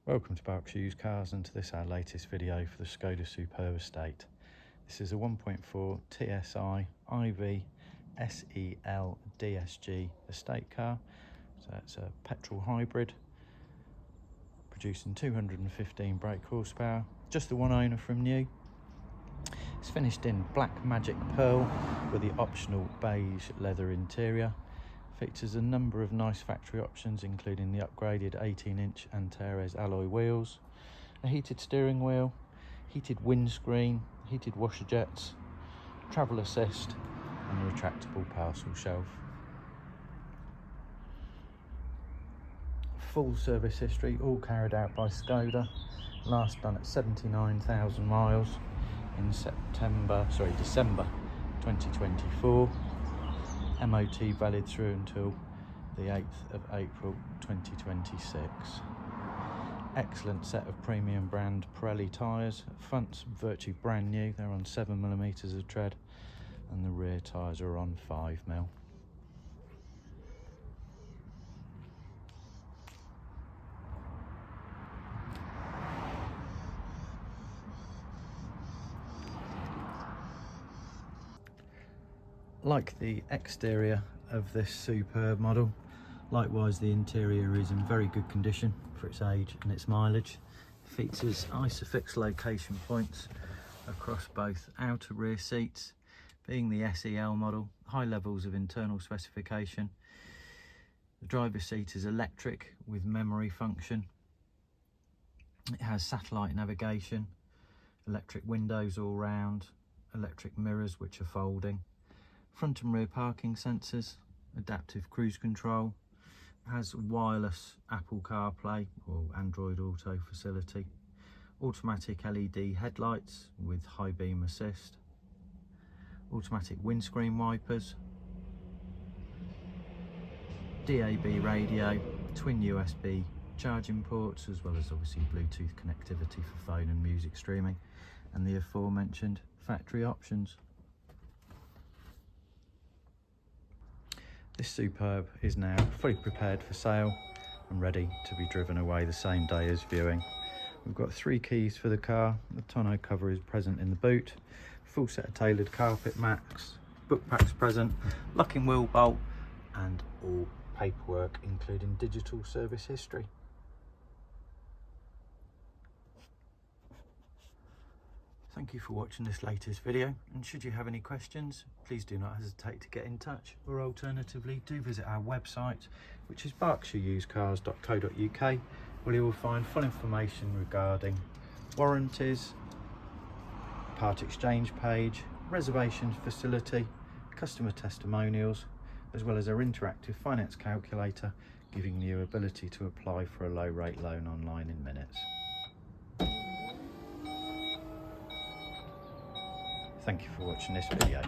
Welcome to Berkshire Used Cars, and to this our latest video for the Skoda Superb estate. This is a 1.4 TSI IV SE L DSG estate car. So it's a petrol hybrid producing 215 brake horsepower, just the one owner from new. It's finished in black magic pearl with the optional beige leather interior. Features a number of nice factory options, including the upgraded 18-inch Antares alloy wheels, a heated steering wheel, heated windscreen, heated washer jets, travel assist and a retractable parcel shelf. Full service history, all carried out by Skoda, last done at 79,000 miles in December 2024. MOT valid through until the 8th of April 2026. Excellent set of premium brand Petrol tyres. Front's virtually brand new, they're on 7mm of tread, and the rear tyres are on 5mm. Like the exterior of this Superb model, likewise the interior is in very good condition for its age and its mileage. Features ISOFIX location points across both outer rear seats. Being the SEL model, high levels of internal specification. The driver's seat is electric with memory function. It has satellite navigation, electric windows all round, electric mirrors which are folding. Front and rear parking sensors, adaptive cruise control, has wireless Apple CarPlay or Android Auto facility, automatic LED headlights with high beam assist, automatic windscreen wipers, DAB radio, twin USB charging ports, as well as obviously Bluetooth connectivity for phone and music streaming, and the aforementioned factory options. This Superb is now fully prepared for sale and ready to be driven away the same day as viewing. We've got 3 keys for the car, the tonneau cover is present in the boot, full set of tailored carpet mats, book packs present, locking wheel bolt and all paperwork including digital service history. Thank you for watching this latest video, and should you have any questions, please do not hesitate to get in touch, or alternatively do visit our website, which is berkshireusedcars.co.uk, where you will find full information regarding warranties, part exchange page, reservations facility, customer testimonials, as well as our interactive finance calculator, giving you the ability to apply for a low rate loan online in minutes. Thank you for watching this video.